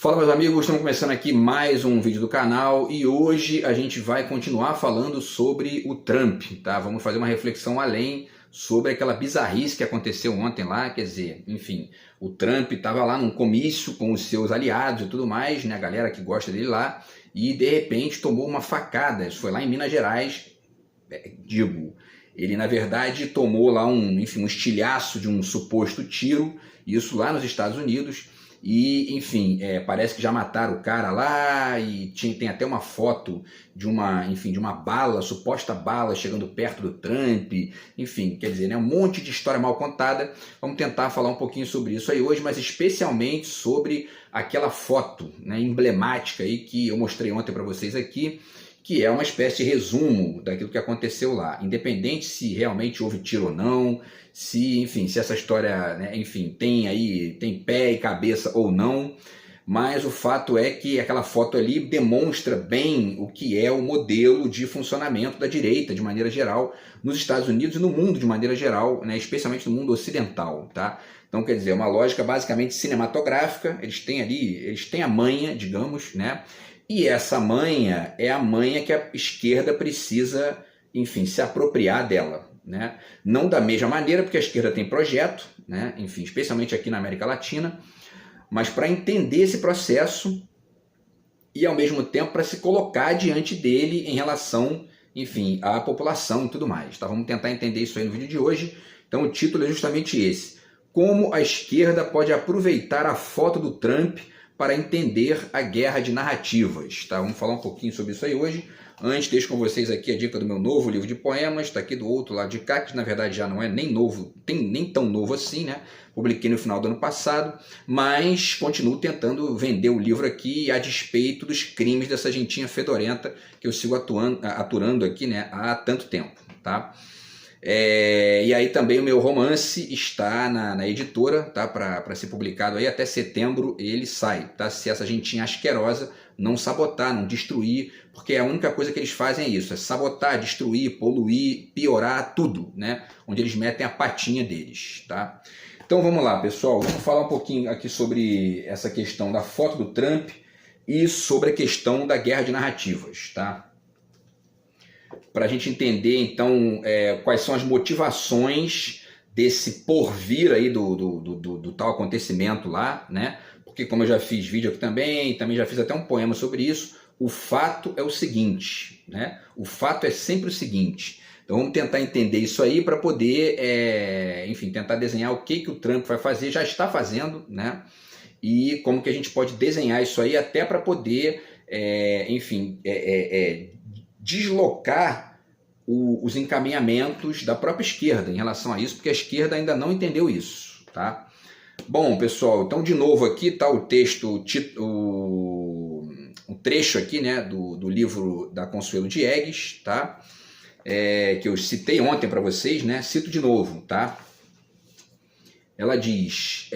Fala, meus amigos, estamos começando aqui mais um vídeo do canal e hoje a gente vai continuar falando sobre o Trump, tá? Vamos fazer uma reflexão além sobre aquela bizarrice que aconteceu ontem lá, quer dizer, enfim, o Trump estava lá num comício com os seus aliados e tudo mais, né, a galera que gosta dele lá, e de repente tomou uma facada, isso foi lá em Minas Gerais, ele na verdade tomou lá um estilhaço de um suposto tiro, isso lá nos Estados Unidos. E, enfim, parece que já mataram o cara lá e tem até uma foto de uma bala, suposta bala, chegando perto do Trump. Enfim, quer dizer, né, um monte de história mal contada. Vamos tentar falar um pouquinho sobre isso aí hoje, mas especialmente sobre aquela foto, né, emblemática aí que eu mostrei ontem para vocês aqui, que é uma espécie de resumo daquilo que aconteceu lá, independente se realmente houve tiro ou não, se essa história, né, tem pé e cabeça ou não, mas o fato é que aquela foto ali demonstra bem o que é o modelo de funcionamento da direita, de maneira geral, nos Estados Unidos e no mundo de maneira geral, né, especialmente no mundo ocidental, tá? Então, quer dizer, uma lógica basicamente cinematográfica, eles têm a manha, digamos, né? E essa manha é a manha que a esquerda precisa, se apropriar dela, né? Não da mesma maneira, porque a esquerda tem projeto, né? Especialmente aqui na América Latina, mas para entender esse processo e ao mesmo tempo para se colocar diante dele em relação, à população e tudo mais. Tá? Vamos tentar entender isso aí no vídeo de hoje. Então o título é justamente esse: como a esquerda pode aproveitar a foto do Trump para entender a guerra de narrativas. Tá? Vamos falar um pouquinho sobre isso aí hoje. Antes, deixo com vocês aqui a dica do meu novo livro de poemas, está aqui do outro lado de cá, que na verdade já não é nem novo, nem tão novo assim, né? Publiquei no final do ano passado, mas continuo tentando vender o livro aqui a despeito dos crimes dessa gentinha fedorenta que eu sigo aturando aqui, né, há tanto tempo, tá? E aí também o meu romance está na editora, tá? Para ser publicado aí até setembro ele sai, tá? Se essa gentinha asquerosa não sabotar, não destruir, porque a única coisa que eles fazem é isso, é sabotar, destruir, poluir, piorar tudo, né? Onde eles metem a patinha deles, tá? Então vamos lá, pessoal, vamos falar um pouquinho aqui sobre essa questão da foto do Trump e sobre a questão da guerra de narrativas, tá? Para a gente entender, então, quais são as motivações desse porvir aí do tal acontecimento lá, né? Porque como eu já fiz vídeo aqui também já fiz até um poema sobre isso, o fato é o seguinte, né? O fato é sempre o seguinte. Então vamos tentar entender isso aí para poder, tentar desenhar o que o Trump vai fazer, já está fazendo, né? E como que a gente pode desenhar isso aí até para poder, deslocar os encaminhamentos da própria esquerda em relação a isso, porque a esquerda ainda não entendeu isso, tá? Bom, pessoal, então de novo aqui está o texto, o trecho aqui, né, do livro da Consuelo Diegues, tá? Que eu citei ontem para vocês, né? Cito de novo, tá? Ela diz,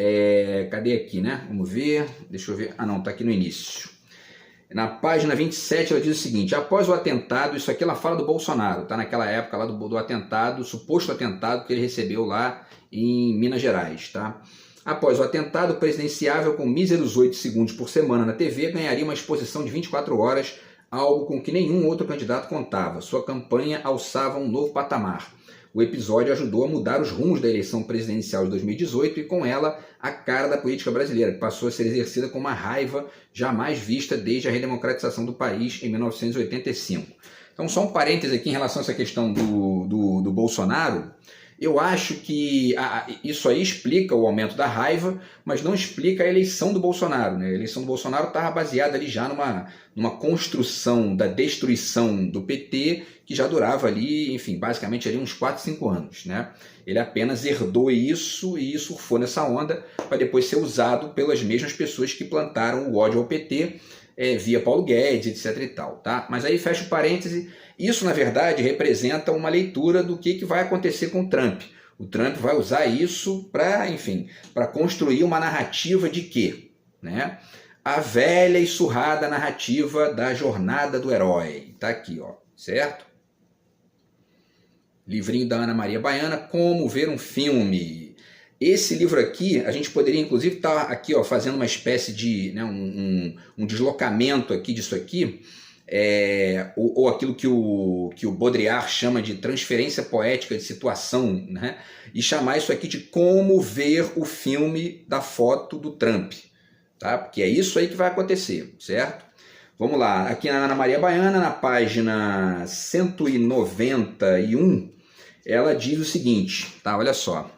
cadê aqui, né? Vamos ver, deixa eu ver, não, tá aqui no início. Na página 27 ela diz o seguinte: após o atentado, isso aqui ela fala do Bolsonaro, tá? Naquela época lá do atentado, suposto atentado que ele recebeu lá em Minas Gerais, tá? Após o atentado presidenciável, com míseros 8 segundos por semana na TV, ganharia uma exposição de 24 horas, algo com que nenhum outro candidato contava. Sua campanha alçava um novo patamar. O episódio ajudou a mudar os rumos da eleição presidencial de 2018 e, com ela, a cara da política brasileira, que passou a ser exercida com uma raiva jamais vista desde a redemocratização do país em 1985. Então, só um parêntese aqui em relação a essa questão do Bolsonaro. Eu acho que isso aí explica o aumento da raiva, mas não explica a eleição do Bolsonaro, né? A eleição do Bolsonaro estava baseada ali já numa construção da destruição do PT, que já durava ali, basicamente ali uns 4, 5 anos, né? Ele apenas herdou isso e surfou nessa onda para depois ser usado pelas mesmas pessoas que plantaram o ódio ao PT, via Paulo Guedes, etc e tal, tá? Mas aí fecha o parêntese. Isso, na verdade, representa uma leitura do que vai acontecer com o Trump. O Trump vai usar isso para construir uma narrativa de quê? Né? A velha e surrada narrativa da jornada do herói. Tá aqui, ó, certo? Livrinho da Ana Maria Baiana, Como Ver um Filme. Esse livro aqui, a gente poderia inclusive estar aqui, ó, fazendo uma espécie de, né, um deslocamento aqui disso aqui, ou aquilo que o Baudrillard chama de transferência poética de situação, né, e chamar isso aqui de como ver o filme da foto do Trump, tá? Porque é isso aí que vai acontecer, certo? Vamos lá, aqui na Ana Maria Baiana, na página 191, ela diz o seguinte, tá? Olha só.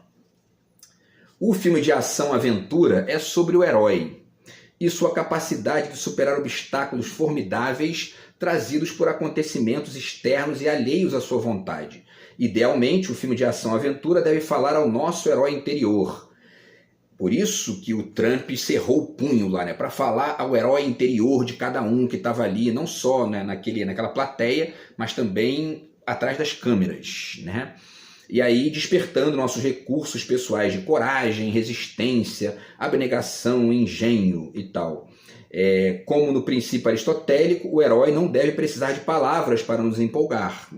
O filme de ação-aventura é sobre o herói e sua capacidade de superar obstáculos formidáveis trazidos por acontecimentos externos e alheios à sua vontade. Idealmente, o filme de ação-aventura deve falar ao nosso herói interior. Por isso que o Trump cerrou o punho lá, né, para falar ao herói interior de cada um que estava ali, não só, né, naquela plateia, mas também atrás das câmeras, né? E aí despertando nossos recursos pessoais de coragem, resistência, abnegação, engenho e tal. Como no princípio aristotélico, o herói não deve precisar de palavras para nos empolgar,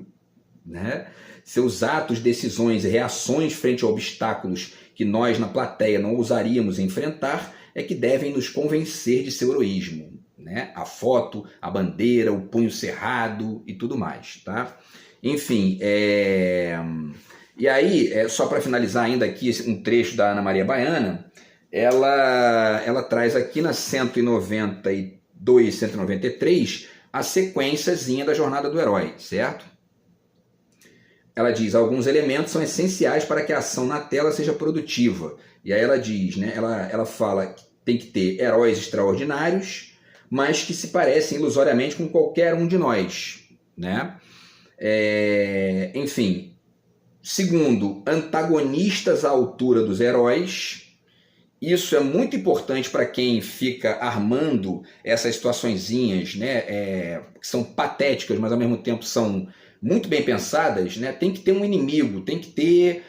né? Seus atos, decisões e reações frente a obstáculos que nós na plateia não ousaríamos enfrentar é que devem nos convencer de seu heroísmo, né? A foto, a bandeira, o punho cerrado e tudo mais, tá? Enfim, E aí, só para finalizar ainda aqui um trecho da Ana Maria Baiana, ela traz aqui na 192, 193, a sequenciazinha da jornada do herói, certo? Ela diz, alguns elementos são essenciais para que a ação na tela seja produtiva. E aí ela diz, né, ela fala que tem que ter heróis extraordinários, mas que se parecem ilusoriamente com qualquer um de nós, né? Enfim, segundo, antagonistas à altura dos heróis. Isso é muito importante para quem fica armando essas situaçõezinhas, né, que são patéticas, mas ao mesmo tempo são muito bem pensadas, né? Tem que ter um inimigo, tem que ter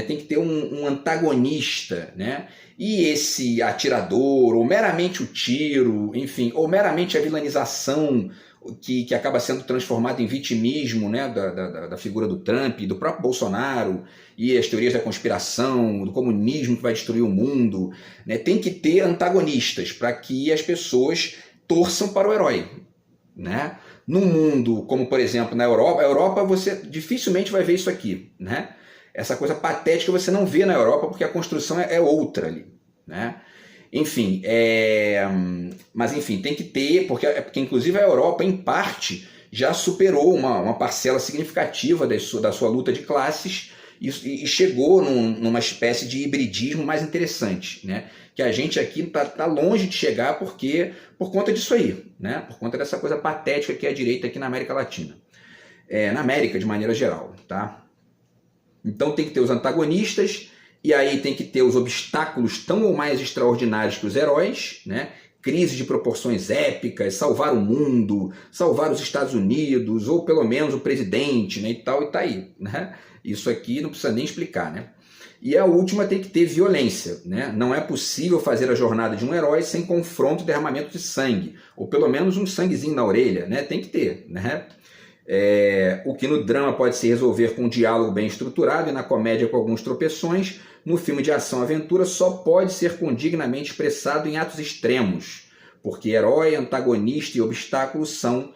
tem que ter um antagonista, né? E esse atirador, ou meramente o tiro, enfim, ou meramente a vilanização que acaba sendo transformado em vitimismo, né, da figura do Trump, do próprio Bolsonaro, e as teorias da conspiração, do comunismo que vai destruir o mundo, né, tem que ter antagonistas para que as pessoas torçam para o herói, né? No mundo, como por exemplo na Europa, a Europa você dificilmente vai ver isso aqui, né? Essa coisa patética você não vê na Europa porque a construção é outra ali, né? Enfim, mas enfim, tem que ter, porque inclusive a Europa, em parte, já superou uma parcela significativa da sua luta de classes e chegou numa espécie de hibridismo mais interessante, né? Que a gente aqui tá longe de chegar por conta disso aí, né? Por conta dessa coisa patética que é a direita aqui na América Latina. Na América, de maneira geral, tá? Então tem que ter os antagonistas, e aí tem que ter os obstáculos tão ou mais extraordinários que os heróis, né? Crise de proporções épicas, salvar o mundo, salvar os Estados Unidos, ou pelo menos o presidente, né? E tá aí, né? Isso aqui não precisa nem explicar, né? E a última tem que ter violência, né? Não é possível fazer a jornada de um herói sem confronto e derramamento de sangue, ou pelo menos um sanguezinho na orelha, né? Tem que ter, né? O que no drama pode se resolver com um diálogo bem estruturado e na comédia com alguns tropeções, no filme de ação-aventura só pode ser condignamente expressado em atos extremos, porque herói, antagonista e obstáculo são,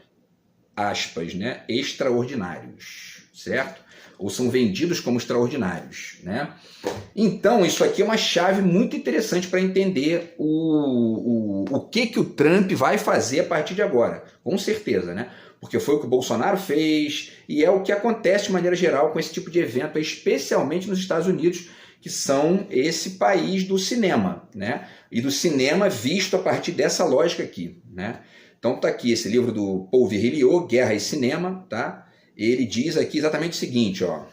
aspas, né, extraordinários, certo? Ou são vendidos como extraordinários, né? Então, isso aqui é uma chave muito interessante para entender o que o Trump vai fazer a partir de agora, com certeza, né? Porque foi o que o Bolsonaro fez e é o que acontece de maneira geral com esse tipo de evento, especialmente nos Estados Unidos, que são esse país do cinema, né? E do cinema visto a partir dessa lógica aqui, né? Então tá aqui esse livro do Paul Virilio, Guerra e Cinema, tá? Ele diz aqui exatamente o seguinte, ó.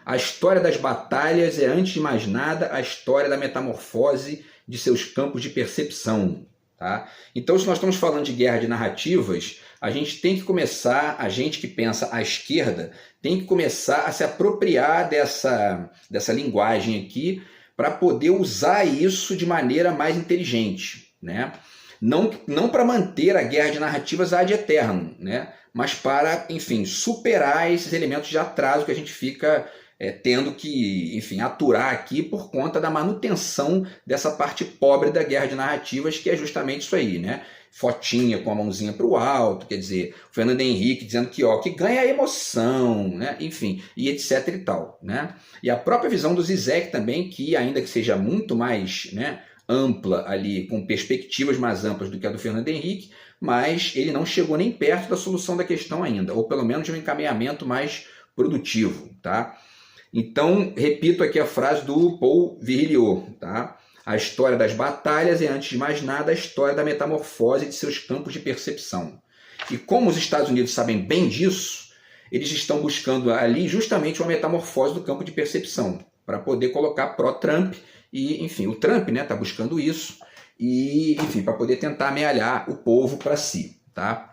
A história das batalhas é, antes de mais nada, a história da metamorfose de seus campos de percepção. Tá? Então, se nós estamos falando de guerra de narrativas, a gente tem que começar, a gente que pensa à esquerda, tem que começar a se apropriar dessa linguagem aqui para poder usar isso de maneira mais inteligente, né? Não para manter a guerra de narrativas ad eternum, né? Mas para, enfim, superar esses elementos de atraso que a gente fica tendo que, enfim, aturar aqui por conta da manutenção dessa parte pobre da guerra de narrativas, que é justamente isso aí, né? Fotinha com a mãozinha para o alto, quer dizer, o Fernando Henrique dizendo que ganha emoção, né? Enfim, e etc e tal, né? E a própria visão do Zizek também, que ainda que seja muito mais, né, ampla ali, com perspectivas mais amplas do que a do Fernando Henrique, mas ele não chegou nem perto da solução da questão ainda, ou pelo menos de um encaminhamento mais produtivo, tá? Então, repito aqui a frase do Paul Virilio, tá? A história das batalhas é, antes de mais nada, a história da metamorfose de seus campos de percepção. E como os Estados Unidos sabem bem disso, eles estão buscando ali justamente uma metamorfose do campo de percepção, para poder colocar pró-Trump, e, enfim, o Trump, né, está buscando isso, e, enfim, para poder tentar amealhar o povo para si, tá?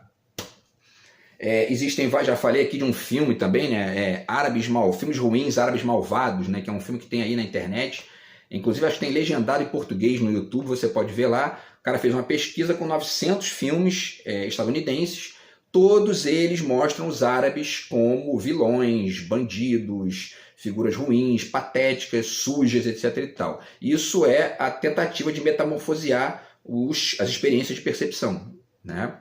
Existem, já falei aqui de um filme também, né, filmes ruins, árabes malvados, né, que é um filme que tem aí na internet. Inclusive, acho que tem legendado em português no YouTube, você pode ver lá. O cara fez uma pesquisa com 900 filmes estadunidenses. Todos eles mostram os árabes como vilões, bandidos, figuras ruins, patéticas, sujas, etc. e tal. Isso é a tentativa de metamorfosear as experiências de percepção, né?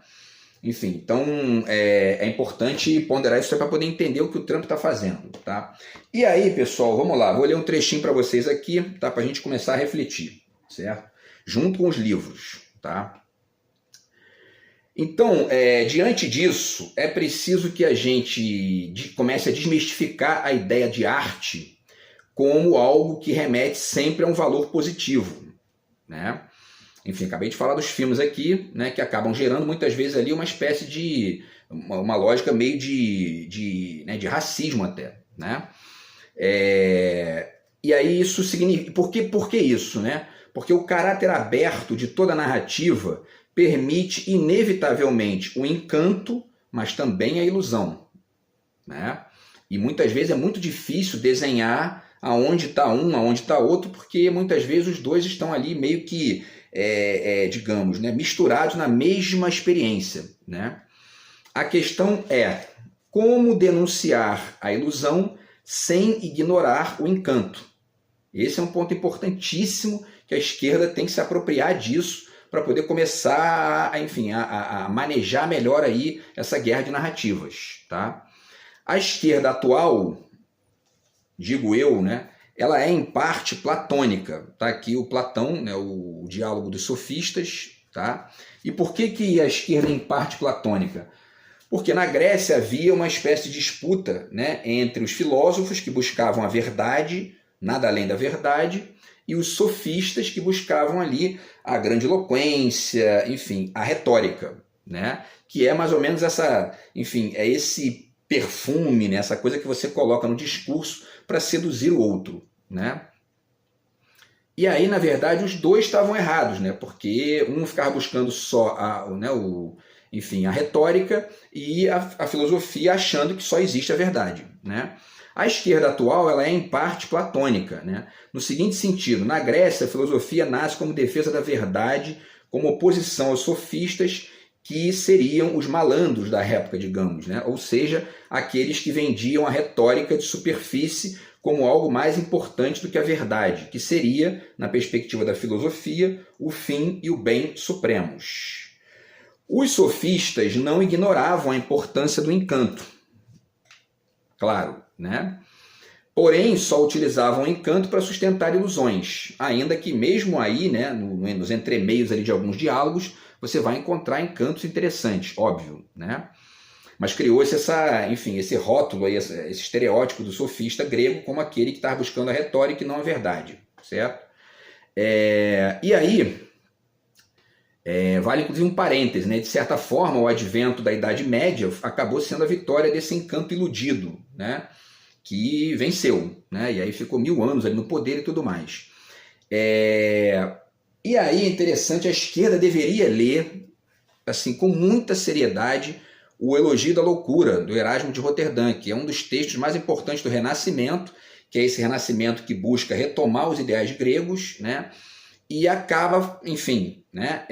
Enfim, então é importante ponderar isso para poder entender o que o Trump está fazendo, tá? E aí, pessoal, vamos lá, vou ler um trechinho para vocês aqui, tá? Para a gente começar a refletir, certo? Junto com os livros, tá? Então, diante disso, é preciso que a gente comece a desmistificar a ideia de arte como algo que remete sempre a um valor positivo, né? Enfim, acabei de falar dos filmes aqui, né, que acabam gerando muitas vezes ali uma espécie de uma lógica meio de racismo até, né? E aí isso significa... Por que isso, né? Porque o caráter aberto de toda a narrativa permite inevitavelmente o encanto, mas também a ilusão, né? E muitas vezes é muito difícil desenhar aonde está um, aonde está outro, porque muitas vezes os dois estão ali meio que digamos, né, misturados na mesma experiência, né? A questão é como denunciar a ilusão sem ignorar o encanto. Esse é um ponto importantíssimo que a esquerda tem que se apropriar disso para poder começar a manejar melhor aí essa guerra de narrativas, tá? A esquerda atual, digo eu, né, ela é em parte platônica, tá? Aqui o Platão, né, o diálogo dos sofistas, tá? E por que a esquerda é em parte platônica? Porque na Grécia havia uma espécie de disputa, né, entre os filósofos que buscavam a verdade, nada além da verdade, e os sofistas que buscavam ali a grandiloquência, enfim, a retórica, né? Que é mais ou menos esse perfume, né, essa coisa que você coloca no discurso para seduzir o outro, né? E aí, na verdade, os dois estavam errados, né? Porque um ficava buscando só a retórica e a filosofia achando que só existe a verdade, né? A esquerda atual ela é em parte platônica, né? No seguinte sentido, na Grécia a filosofia nasce como defesa da verdade, como oposição aos sofistas, que seriam os malandros da época, digamos, né? Ou seja, aqueles que vendiam a retórica de superfície como algo mais importante do que a verdade, que seria, na perspectiva da filosofia, o fim e o bem supremos. Os sofistas não ignoravam a importância do encanto, claro, né? Porém, só utilizavam o encanto para sustentar ilusões, ainda que mesmo aí, né, nos entremeios ali de alguns diálogos, você vai encontrar encantos interessantes, óbvio, né? Mas criou-se esse rótulo, aí, esse estereótipo do sofista grego como aquele que está buscando a retórica e não a verdade, certo? E aí, vale inclusive um parêntese, né? De certa forma, o advento da Idade Média acabou sendo a vitória desse encanto iludido, né? Que venceu, né? E aí ficou 1000 anos ali no poder e tudo mais. E aí é interessante, a esquerda deveria ler assim, com muita seriedade o Elogio da Loucura, do Erasmo de Roterdã, que é um dos textos mais importantes do Renascimento, que é esse Renascimento que busca retomar os ideais gregos, né? E acaba, enfim, né,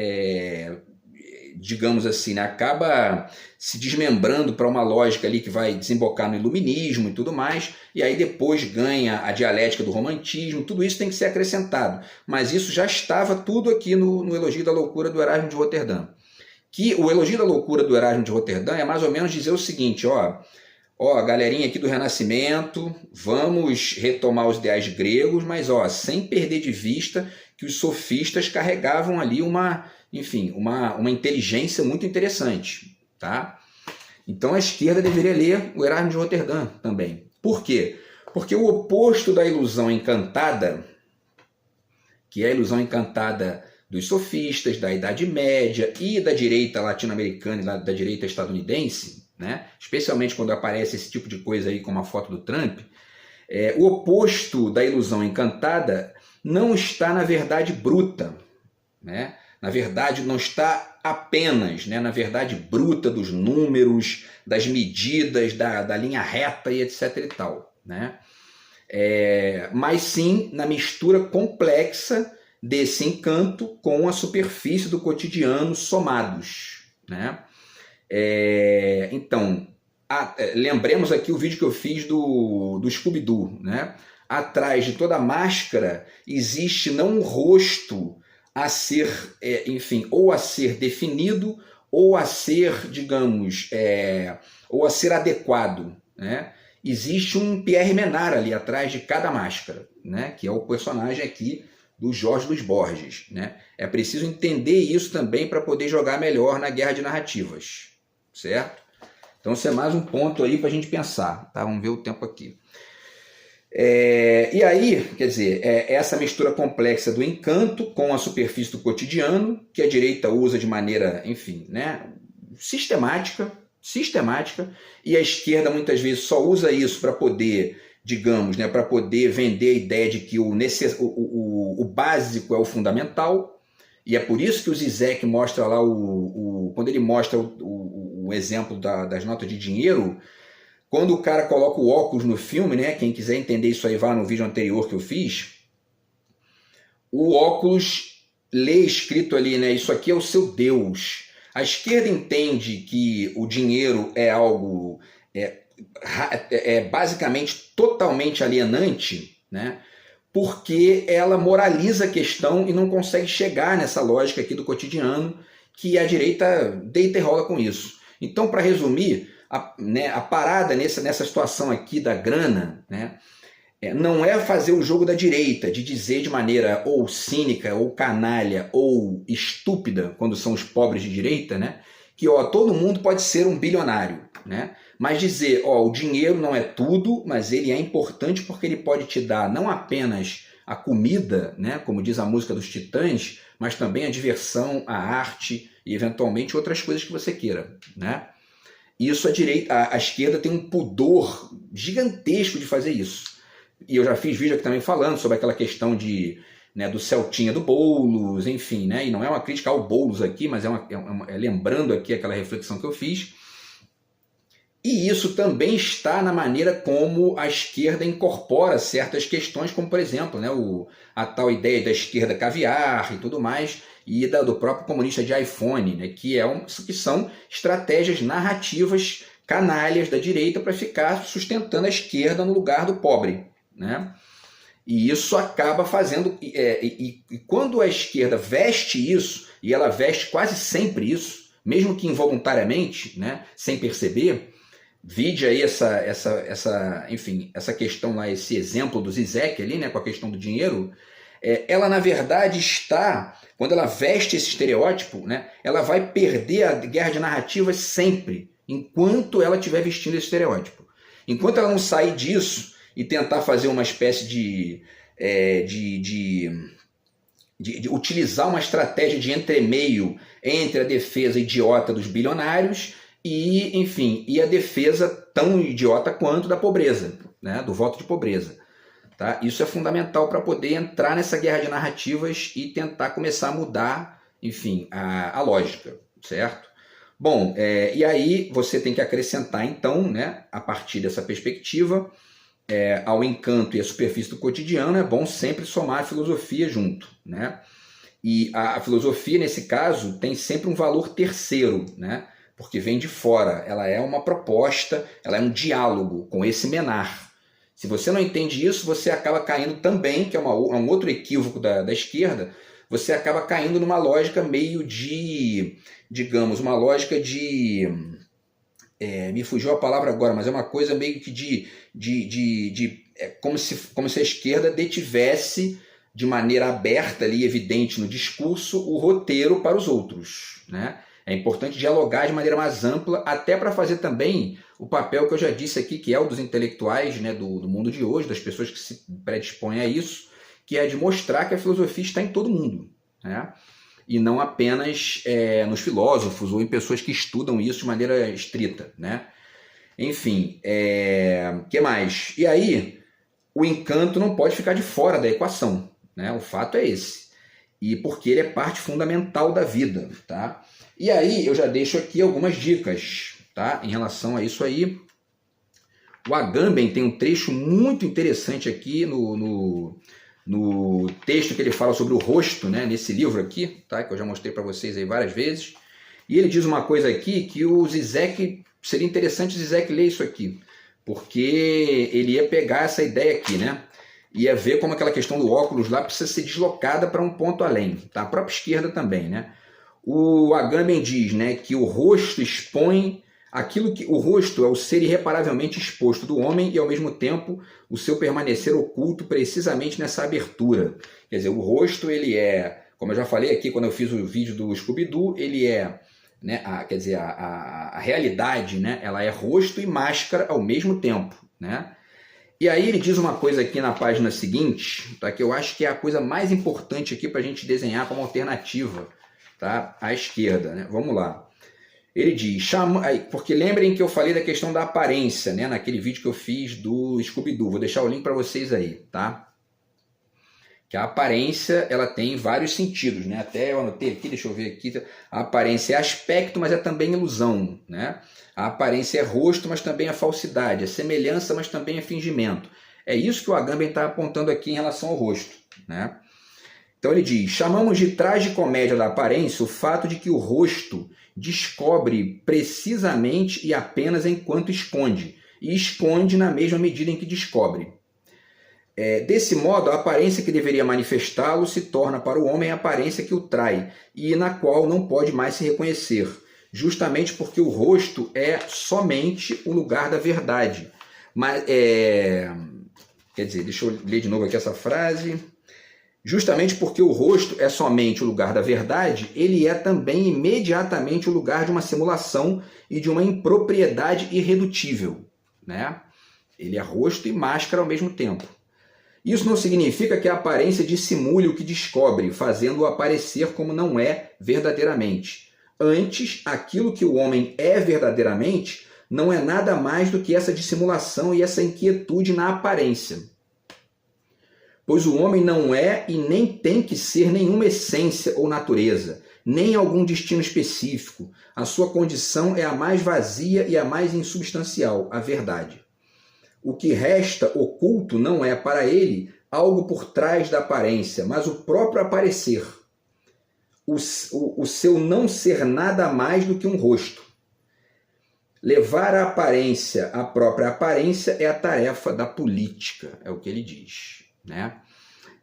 digamos assim, né, acaba se desmembrando para uma lógica ali que vai desembocar no iluminismo e tudo mais, e aí depois ganha a dialética do romantismo, tudo isso tem que ser acrescentado. Mas isso já estava tudo aqui no Elogio da Loucura do Erasmo de Roterdã. Que o Elogio da Loucura do Erasmo de Roterdã é mais ou menos dizer o seguinte, galerinha aqui do Renascimento, vamos retomar os ideais gregos, mas sem perder de vista que os sofistas carregavam ali uma inteligência muito interessante, tá? Então a esquerda deveria ler o Erasmo de Roterdã também. Por quê? Porque o oposto da ilusão encantada, que é a ilusão encantada dos sofistas, da Idade Média e da direita latino-americana e da direita estadunidense, né? Especialmente quando aparece esse tipo de coisa aí como a foto do Trump, o oposto da ilusão encantada não está na verdade bruta, né? Na verdade não está apenas, né, na verdade bruta dos números, das medidas, da linha reta e etc e tal, né? Mas sim na mistura complexa desse encanto com a superfície do cotidiano somados, né? Então, lembremos aqui o vídeo que eu fiz do Scooby-Doo, né? Atrás de toda máscara existe não um rosto a ser, ou a ser definido, ou a ser, digamos, ou a ser adequado, né? Existe um Pierre Menard ali atrás de cada máscara, né? Que é o personagem aqui do Jorge Luiz Borges, né? É preciso entender isso também para poder jogar melhor na guerra de narrativas, certo? Então, esse é mais um ponto aí para a gente pensar, tá? Vamos ver o tempo aqui. E aí, quer dizer, essa mistura complexa do encanto com a superfície do cotidiano, que a direita usa de maneira, né, sistemática, e a esquerda muitas vezes só usa isso para poder, digamos, né, para poder vender a ideia de que o básico é o fundamental, e é por isso que o Zizek mostra lá, quando ele mostra o exemplo das notas de dinheiro, quando o cara coloca o óculos no filme, né, quem quiser entender isso aí, vá no vídeo anterior que eu fiz, o óculos lê escrito ali, né, isso aqui é o seu Deus. A esquerda entende que o dinheiro é algo basicamente totalmente alienante, né, porque ela moraliza a questão e não consegue chegar nessa lógica aqui do cotidiano, que a direita deita e rola com isso. Então, para resumir, a parada nessa situação aqui da grana, né, não é fazer o jogo da direita, de dizer de maneira ou cínica, ou canalha, ou estúpida, quando são os pobres de direita, né, que todo mundo pode ser um bilionário, né, mas dizer, o dinheiro não é tudo, mas ele é importante porque ele pode te dar não apenas a comida, né, como diz a música dos Titãs, mas também a diversão, a arte e eventualmente outras coisas que você queira, né? Isso a esquerda tem um pudor gigantesco de fazer isso. E eu já fiz vídeo aqui também falando sobre aquela questão do Celtinha do Boulos, enfim, né? E não é uma crítica ao Boulos aqui, mas lembrando aqui aquela reflexão que eu fiz. E isso também está na maneira como a esquerda incorpora certas questões, como por exemplo, né, a tal ideia da esquerda caviar e tudo mais, e do próprio comunista de iPhone, né, que são estratégias narrativas canalhas da direita para ficar sustentando a esquerda no lugar do pobre, né? E isso acaba fazendo... E quando a esquerda veste isso, e ela veste quase sempre isso, mesmo que involuntariamente, né, sem perceber... Vide aí essa questão lá, esse exemplo do Zizek ali, né, com a questão do dinheiro, ela na verdade está, quando ela veste esse estereótipo, né, ela vai perder a guerra de narrativas sempre, enquanto ela estiver vestindo esse estereótipo. Enquanto ela não sair disso e tentar fazer uma espécie de utilizar uma estratégia de entremeio entre a defesa idiota dos bilionários e a defesa tão idiota quanto da pobreza, né, do voto de pobreza. Tá? Isso é fundamental para poder entrar nessa guerra de narrativas e tentar começar a mudar, enfim, a lógica, certo? Bom, e aí você tem que acrescentar, então, né, a partir dessa perspectiva, ao encanto e à superfície do cotidiano, é bom sempre somar a filosofia junto, né? E a filosofia, nesse caso, tem sempre um valor terceiro, né? Porque vem de fora. Ela é uma proposta, ela é um diálogo com esse menar. Se você não entende isso, você acaba caindo também, que é um outro equívoco da esquerda, você acaba caindo numa lógica meio de, digamos, uma lógica de... me fugiu a palavra agora, mas é uma coisa meio que como se a esquerda detivesse de maneira aberta ali, evidente no discurso, o roteiro para os outros, né? É importante dialogar de maneira mais ampla, até para fazer também o papel que eu já disse aqui, que é o dos intelectuais, né, do mundo de hoje, das pessoas que se predispõem a isso, que é de mostrar que a filosofia está em todo mundo, né? E não apenas nos filósofos ou em pessoas que estudam isso de maneira estrita, né? Enfim, que mais? E aí, o encanto não pode ficar de fora da equação, né? O fato é esse. E porque ele é parte fundamental da vida, tá? E aí eu já deixo aqui algumas dicas, tá? Em relação a isso aí. O Agamben tem um trecho muito interessante aqui no texto que ele fala sobre o rosto, né? Nesse livro aqui, tá? Que eu já mostrei para vocês aí várias vezes. E ele diz uma coisa aqui que o Zizek, seria interessante o Zizek ler isso aqui, porque ele ia pegar essa ideia aqui, né? Ia ver como aquela questão do óculos lá precisa ser deslocada para um ponto além, tá? A própria esquerda também, né? O Agamben diz, né, que o rosto expõe aquilo que... O rosto é o ser irreparavelmente exposto do homem e, ao mesmo tempo, o seu permanecer oculto precisamente nessa abertura. Quer dizer, o rosto, ele é, como eu já falei aqui quando eu fiz o vídeo do Scooby-Doo, ele é, né, a realidade, né, ela é rosto e máscara ao mesmo tempo, né? E aí ele diz uma coisa aqui na página seguinte, tá, que eu acho que é a coisa mais importante aqui para a gente desenhar como alternativa, tá, à esquerda, né? Vamos lá. Ele diz, porque lembrem que eu falei da questão da aparência, né, naquele vídeo que eu fiz do Scooby-Doo, vou deixar o link para vocês aí, tá? Que a aparência, ela tem vários sentidos, né? Até eu anotei aqui, deixa eu ver aqui, a aparência é aspecto, mas é também ilusão, né? A aparência é rosto, mas também é falsidade, é semelhança, mas também é fingimento. É isso que o Agamben está apontando aqui em relação ao rosto, né? Então ele diz, chamamos de tragicomédia da aparência o fato de que o rosto descobre precisamente e apenas enquanto esconde, e esconde na mesma medida em que descobre. Desse modo, a aparência que deveria manifestá-lo se torna para o homem a aparência que o trai, e na qual não pode mais se reconhecer, justamente porque o rosto é somente o lugar da verdade. Mas, quer dizer, deixa eu ler de novo aqui essa frase... Justamente porque o rosto é somente o lugar da verdade, ele é também imediatamente o lugar de uma simulação e de uma impropriedade irredutível, né? Ele é rosto e máscara ao mesmo tempo. Isso não significa que a aparência dissimule o que descobre, fazendo-o aparecer como não é verdadeiramente. Antes, aquilo que o homem é verdadeiramente não é nada mais do que essa dissimulação e essa inquietude na aparência. Pois o homem não é e nem tem que ser nenhuma essência ou natureza, nem algum destino específico. A sua condição é a mais vazia e a mais insubstancial, a verdade. O que resta oculto não é para ele algo por trás da aparência, mas o próprio aparecer. O seu não ser nada mais do que um rosto. Levar a aparência, a própria aparência, é a tarefa da política, é o que ele diz, né?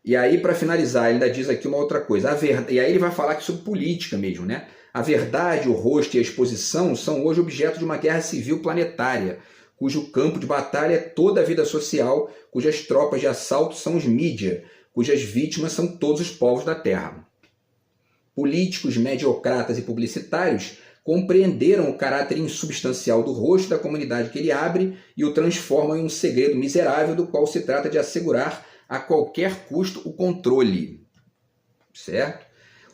E aí, para finalizar, ele ainda diz aqui uma outra coisa. E aí ele vai falar aqui sobre política mesmo, né? A verdade, o rosto e a exposição são hoje objeto de uma guerra civil planetária, cujo campo de batalha é toda a vida social, cujas tropas de assalto são os mídia, cujas vítimas são todos os povos da Terra. Políticos, mediocratas e publicitários compreenderam o caráter insubstancial do rosto da comunidade que ele abre e o transformam em um segredo miserável do qual se trata de assegurar a qualquer custo o controle. Certo?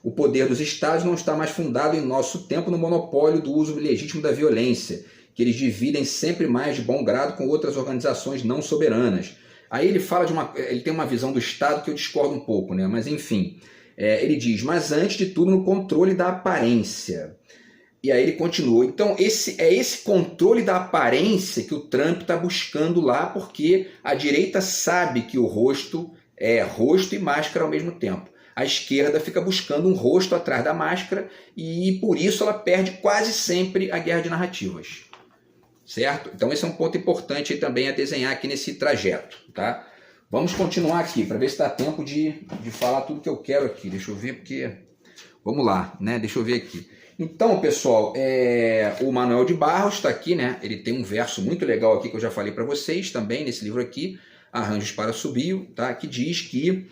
O poder dos Estados não está mais fundado em nosso tempo no monopólio do uso legítimo da violência, que eles dividem sempre mais de bom grado com outras organizações não soberanas. Aí ele fala ele tem uma visão do Estado que eu discordo um pouco, né? Mas enfim, ele diz, mas antes de tudo no controle da aparência. E aí ele continua. Então esse controle da aparência que o Trump está buscando lá, porque a direita sabe que o rosto é rosto e máscara ao mesmo tempo. a esquerda fica buscando um rosto atrás da máscara e por isso ela perde quase sempre a guerra de narrativas. Certo? Então esse é um ponto importante também a desenhar aqui nesse trajeto. Tá? Vamos continuar aqui para ver se dá tempo de falar tudo que eu quero aqui. Deixa eu ver porque... Vamos lá, né? Deixa eu ver aqui. Então, pessoal, o Manuel de Barros está aqui, né? Ele tem um verso muito legal aqui que eu já falei para vocês também nesse livro aqui, Arranjos para Assobio, tá? Que diz que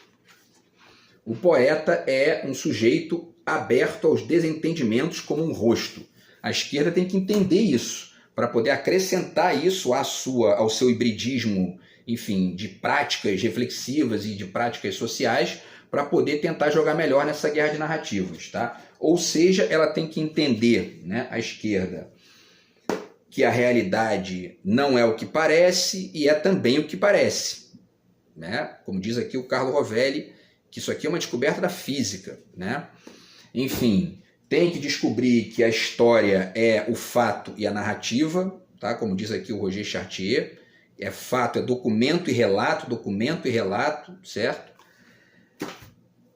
o poeta é um sujeito aberto aos desentendimentos como um rosto. A esquerda tem que entender isso para poder acrescentar isso ao seu hibridismo, enfim, de práticas reflexivas e de práticas sociais para poder tentar jogar melhor nessa guerra de narrativas, tá? Ou seja, ela tem que entender, né, a esquerda, que a realidade não é o que parece e é também o que parece, né? Como diz aqui o Carlo Rovelli, que isso aqui é uma descoberta da física, né? Enfim, tem que descobrir que a história é o fato e a narrativa, tá? Como diz aqui o Roger Chartier, é fato, é documento e relato, certo?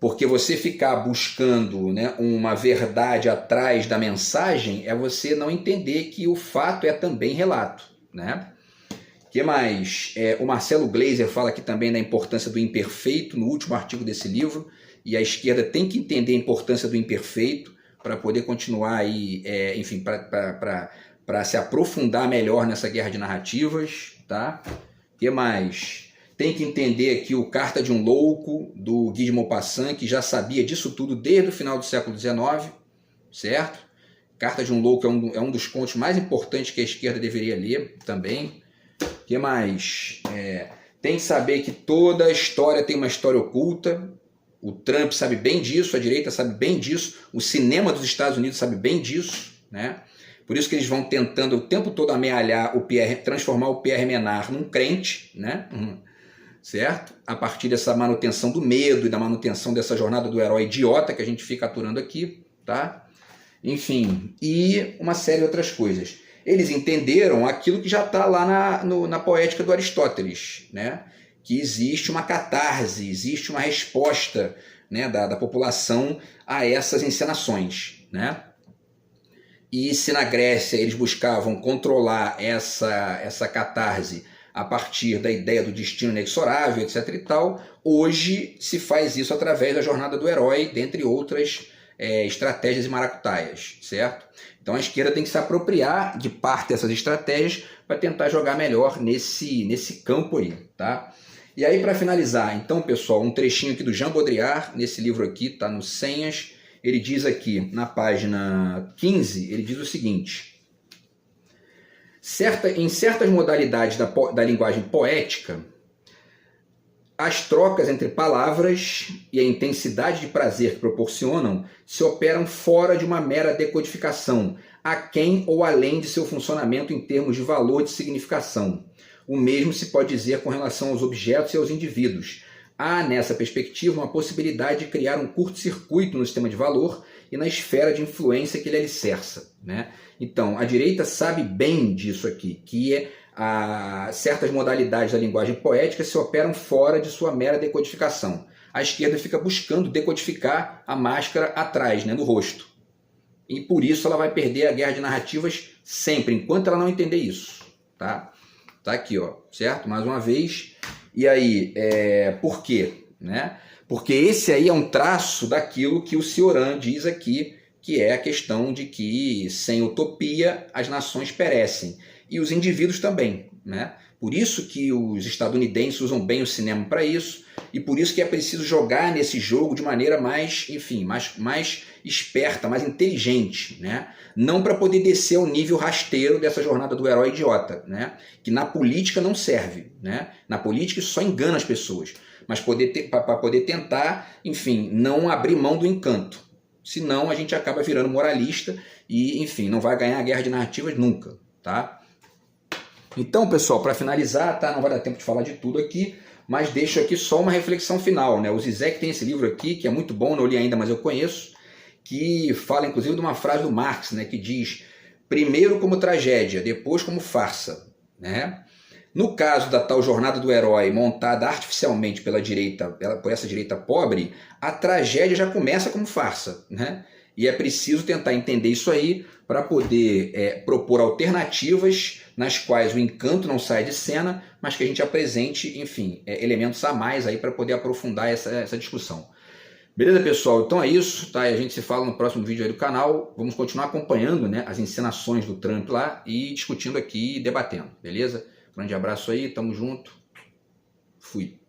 Porque você ficar buscando, né, uma verdade atrás da mensagem é você não entender que o fato é também relato, né? Que mais? O Marcelo Gleiser fala aqui também da importância do imperfeito no último artigo desse livro, e a esquerda tem que entender a importância do imperfeito para poder continuar aí, enfim, para se aprofundar melhor nessa guerra de narrativas, tá? Que mais? Tem que entender aqui o Carta de um Louco, do Guy de Maupassant, que já sabia disso tudo desde o final do século XIX, certo? Carta de um Louco é um dos contos mais importantes que a esquerda deveria ler também. O que mais? Tem que saber que toda história tem uma história oculta. O Trump sabe bem disso, a direita sabe bem disso, o cinema dos Estados Unidos sabe bem disso, né? Por isso que eles vão tentando o tempo todo amealhar transformar o Pierre Menard num crente, né? Certo? A partir dessa manutenção do medo e da manutenção dessa jornada do herói idiota que a gente fica aturando aqui, tá? Enfim, e uma série de outras coisas. Eles entenderam aquilo que já está lá na poética do Aristóteles, né? Que existe uma catarse, existe uma resposta, né, da população a essas encenações, né? E se na Grécia eles buscavam controlar essa catarse a partir da ideia do destino inexorável, etc. e tal, hoje se faz isso através da jornada do herói, dentre outras estratégias e maracutaias, certo? Então a esquerda tem que se apropriar de parte dessas estratégias para tentar jogar melhor nesse campo aí, tá? E aí, para finalizar, então, pessoal, um trechinho aqui do Jean Baudrillard, nesse livro aqui, tá no Senhas, ele diz aqui, na página 15, ele diz o seguinte: em certas modalidades da linguagem poética, as trocas entre palavras e a intensidade de prazer que proporcionam se operam fora de uma mera decodificação, aquém ou além de seu funcionamento em termos de valor de significação. O mesmo se pode dizer com relação aos objetos e aos indivíduos. Há, nessa perspectiva, uma possibilidade de criar um curto-circuito no sistema de valor e na esfera de influência que ele alicerça, né? Então, a direita sabe bem disso aqui, que certas modalidades da linguagem poética se operam fora de sua mera decodificação. A esquerda fica buscando decodificar a máscara atrás, né, do rosto. E por isso ela vai perder a guerra de narrativas sempre, enquanto ela não entender isso, tá? Tá aqui, ó, certo? Mais uma vez. E aí, por quê? Né? Porque esse aí é um traço daquilo que o Cioran diz aqui, que é a questão de que sem utopia as nações perecem. E os indivíduos também, né? Por isso que os estadunidenses usam bem o cinema para isso, e por isso que é preciso jogar nesse jogo de maneira mais, enfim, mais esperta, mais inteligente, né? Não para poder descer ao nível rasteiro dessa jornada do herói idiota, né? Que na política não serve, né? Na política isso só engana as pessoas, mas para poder tentar, enfim, não abrir mão do encanto. Senão a gente acaba virando moralista e, enfim, não vai ganhar a guerra de narrativas nunca, tá? Então, pessoal, para finalizar, tá? Não vai dar tempo de falar de tudo aqui, mas deixo aqui só uma reflexão final, né? O Zizek tem esse livro aqui, que é muito bom, não li ainda, mas eu conheço, que fala inclusive de uma frase do Marx, né? Que diz: primeiro como tragédia, depois como farsa, né? No caso da tal jornada do herói montada artificialmente por essa direita pobre, a tragédia já começa como farsa, né? E é preciso tentar entender isso aí para poder propor alternativas nas quais o encanto não saia de cena, mas que a gente apresente, enfim, elementos a mais aí para poder aprofundar essa discussão. Beleza, pessoal? Então é isso, tá? E a gente se fala no próximo vídeo aí do canal. Vamos continuar acompanhando, né, as encenações do Trump lá e discutindo aqui e debatendo, beleza? Grande abraço aí, tamo junto. Fui.